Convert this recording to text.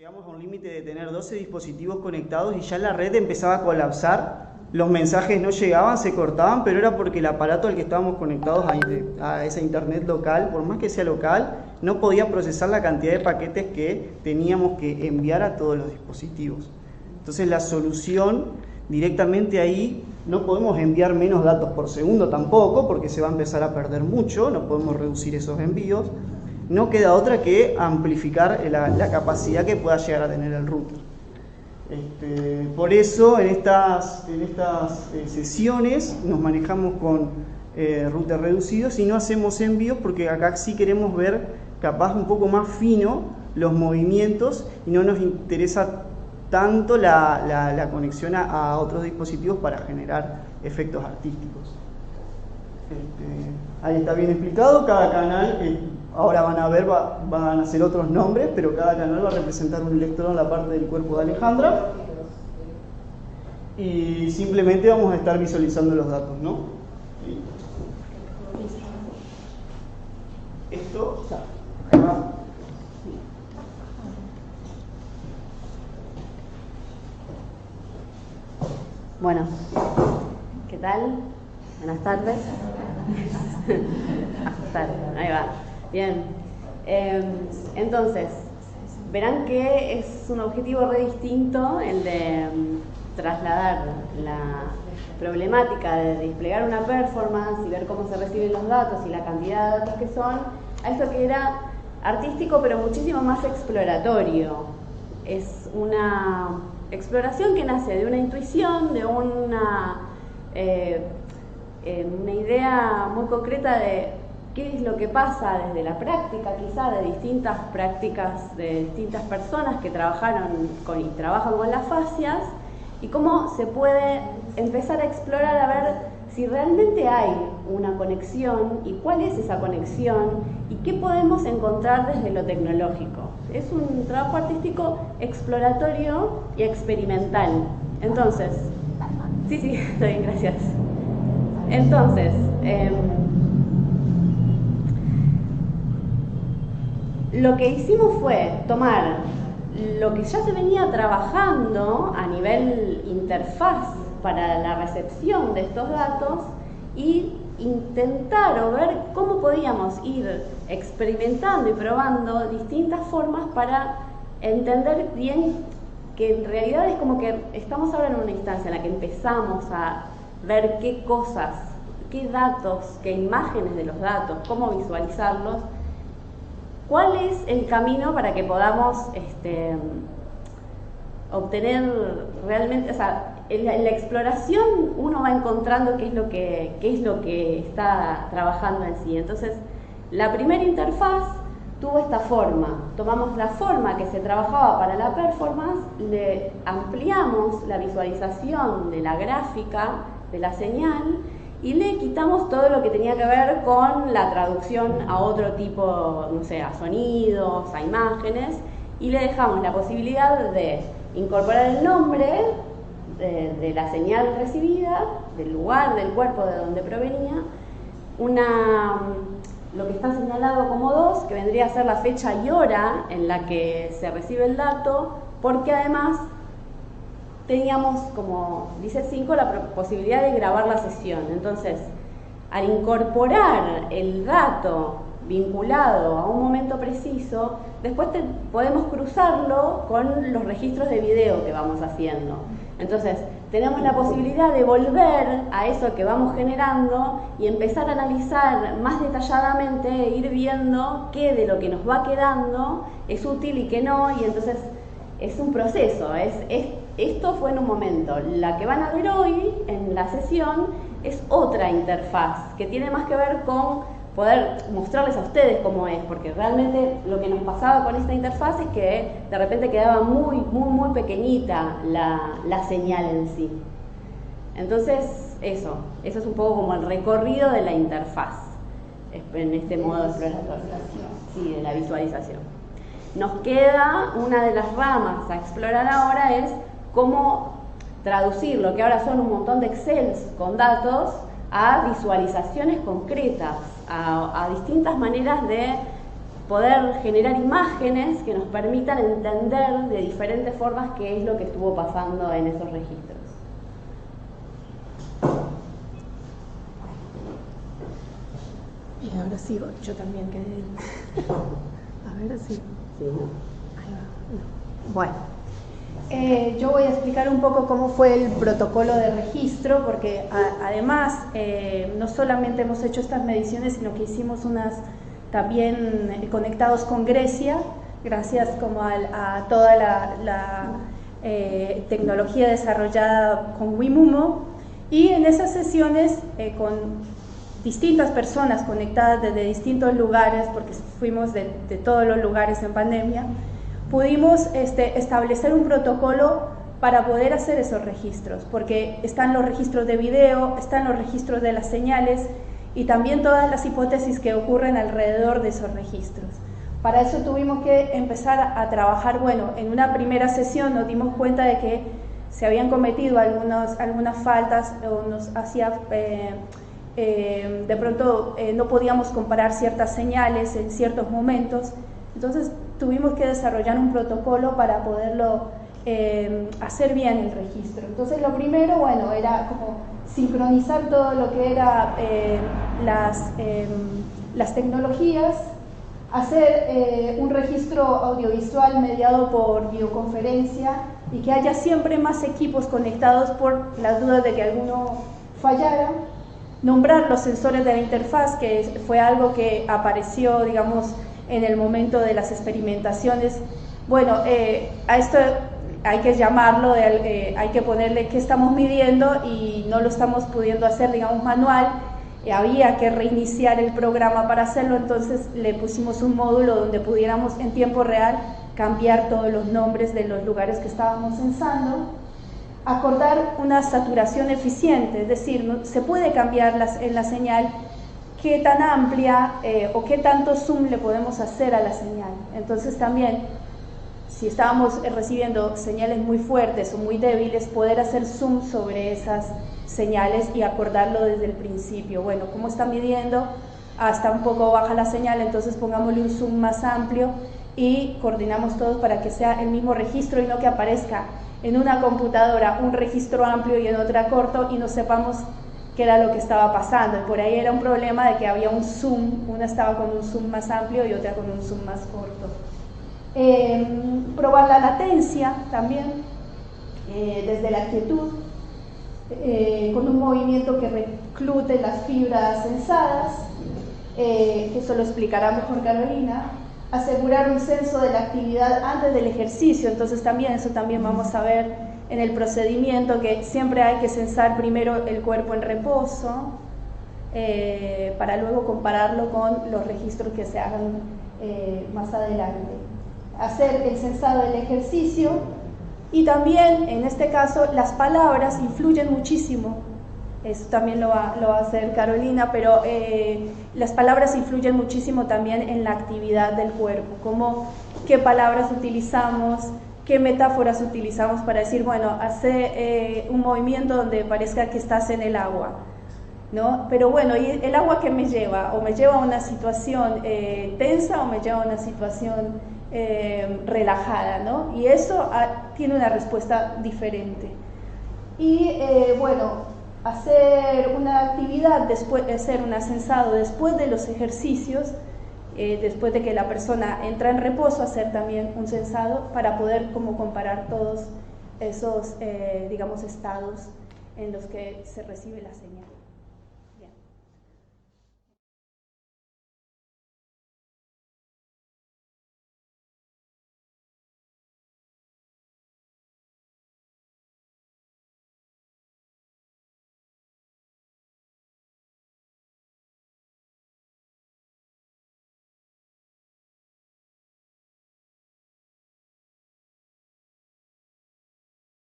Llegamos a un límite de tener 12 dispositivos conectados y ya la red empezaba a colapsar. Los mensajes no llegaban, se cortaban, pero era porque el aparato al que estábamos conectados a esa internet local, por más que sea local, no podía procesar la cantidad de paquetes que teníamos que enviar a todos los dispositivos. Entonces la solución directamente ahí, no podemos enviar menos datos por segundo tampoco, porque se va a empezar a perder mucho, no podemos reducir esos envíos. No queda otra que amplificar la capacidad que pueda llegar a tener el router. Por eso en estas sesiones nos manejamos con routers reducidos y no hacemos envíos, porque acá sí queremos ver capaz un poco más fino los movimientos y no nos interesa tanto la conexión a otros dispositivos para generar efectos artísticos. Ahí está bien explicado. Cada canal, ahora van a ver, van a ser otros nombres, pero cada canal va a representar un electrodo en la parte del cuerpo de Alejandra. Y simplemente vamos a estar visualizando los datos, ¿no? Esto, acá. Bueno, ¿qué tal? Buenas tardes. Ahí va. Bien. Entonces, verán que es un objetivo re distinto el de trasladar la problemática de desplegar una performance y ver cómo se reciben los datos y la cantidad de datos que son, a esto que era artístico pero muchísimo más exploratorio. Es una exploración que nace de una intuición, de una idea muy concreta de qué es lo que pasa desde la práctica, quizá de distintas prácticas de distintas personas que trabajaron y trabajan con las fascias, y cómo se puede empezar a explorar a ver si realmente hay una conexión y cuál es esa conexión y qué podemos encontrar desde lo tecnológico. Es un trabajo artístico exploratorio y experimental. Entonces, sí, está bien, gracias. Entonces, lo que hicimos fue tomar lo que ya se venía trabajando a nivel interfaz para la recepción de estos datos y intentar o ver cómo podíamos ir experimentando y probando distintas formas para entender bien que en realidad es como que estamos ahora en una instancia en la que empezamos a ver qué cosas, qué datos, qué imágenes de los datos, cómo visualizarlos, cuál es el camino para que podamos obtener realmente, o sea, en la exploración uno va encontrando qué es lo que está trabajando en sí. Entonces, la primera interfaz tuvo esta forma. Tomamos la forma que se trabajaba para la performance, le ampliamos la visualización de la gráfica, de la señal, y le quitamos todo lo que tenía que ver con la traducción a otro tipo, no sé, a sonidos, a imágenes, y le dejamos la posibilidad de incorporar el nombre de la señal recibida, del lugar, del cuerpo de donde provenía, lo que está señalado como 2, que vendría a ser la fecha y hora en la que se recibe el dato, porque además teníamos, como dice 5, la posibilidad de grabar la sesión. Entonces, al incorporar el dato vinculado a un momento preciso, después podemos cruzarlo con los registros de video que vamos haciendo. Entonces, tenemos la posibilidad de volver a eso que vamos generando y empezar a analizar más detalladamente, ir viendo qué de lo que nos va quedando es útil y qué no, y entonces es un proceso, esto fue en un momento. La que van a ver hoy en la sesión es otra interfaz que tiene más que ver con poder mostrarles a ustedes cómo es, porque realmente lo que nos pasaba con esta interfaz es que de repente quedaba muy pequeñita la señal en sí. Entonces eso es un poco como el recorrido de la interfaz en este modo exploratorio, sí, de la visualización. Nos queda una de las ramas a explorar ahora, es cómo traducir lo que ahora son un montón de Excels con datos a visualizaciones concretas, a distintas maneras de poder generar imágenes que nos permitan entender de diferentes formas qué es lo que estuvo pasando en esos registros. Y ahora sigo, yo también quedé. A ver si. Sí, no. Ahí va. No. Bueno. Yo voy a explicar un poco cómo fue el protocolo de registro, porque además no solamente hemos hecho estas mediciones, sino que hicimos unas también conectados con Grecia, gracias como a toda la tecnología desarrollada con Wimumo, y en esas sesiones con distintas personas conectadas desde distintos lugares, porque fuimos de todos los lugares en pandemia, pudimos establecer un protocolo para poder hacer esos registros, porque están los registros de video, están los registros de las señales y también todas las hipótesis que ocurren alrededor de esos registros. Para eso tuvimos que empezar a trabajar, bueno, en una primera sesión nos dimos cuenta de que se habían cometido algunas faltas o nos hacía, de pronto no podíamos comparar ciertas señales en ciertos momentos, entonces tuvimos que desarrollar un protocolo para poderlo hacer bien el registro. Entonces lo primero, bueno, era como sincronizar todo lo que era las tecnologías, hacer un registro audiovisual mediado por videoconferencia y que haya siempre más equipos conectados por las dudas de que alguno fallara, nombrar los sensores de la interfaz, que fue algo que apareció, digamos, en el momento de las experimentaciones. Bueno, a esto hay que llamarlo, hay que ponerle qué estamos midiendo y no lo estamos pudiendo hacer, digamos, manual. Había que reiniciar el programa para hacerlo, entonces le pusimos un módulo donde pudiéramos en tiempo real cambiar todos los nombres de los lugares que estábamos censando. Acordar una saturación eficiente, es decir, se puede cambiar en la señal qué tan amplia o qué tanto zoom le podemos hacer a la señal. Entonces también, si estábamos recibiendo señales muy fuertes o muy débiles, poder hacer zoom sobre esas señales y acordarlo desde el principio. Bueno, ¿cómo está midiendo? Está un poco baja la señal, entonces pongámosle un zoom más amplio y coordinamos todos para que sea el mismo registro y no que aparezca en una computadora un registro amplio y en otra corto y no sepamos qué era lo que estaba pasando. Y por ahí era un problema de que había un zoom, una estaba con un zoom más amplio y otra con un zoom más corto. Probar la latencia también, desde la quietud, con un movimiento que reclute las fibras sensadas, que eso lo explicará mejor Carolina. Asegurar un censo de la actividad antes del ejercicio, entonces también eso también vamos a ver en el procedimiento, que siempre hay que censar primero el cuerpo en reposo para luego compararlo con los registros que se hagan más adelante. Hacer el censado del ejercicio y también en este caso las palabras influyen muchísimo. Eso también lo va a hacer Carolina, pero las palabras influyen muchísimo también en la actividad del cuerpo, como qué palabras utilizamos, qué metáforas utilizamos para decir, bueno, hace un movimiento donde parezca que estás en el agua, ¿no? Pero bueno, ¿y el agua qué me lleva? ¿O me lleva a una situación tensa o me lleva a una situación relajada, ¿no? Y eso tiene una respuesta diferente. Y bueno, hacer una actividad, hacer un censado después de los ejercicios, después de que la persona entra en reposo, hacer también un censado para poder como comparar todos esos, digamos, estados en los que se recibe la señal.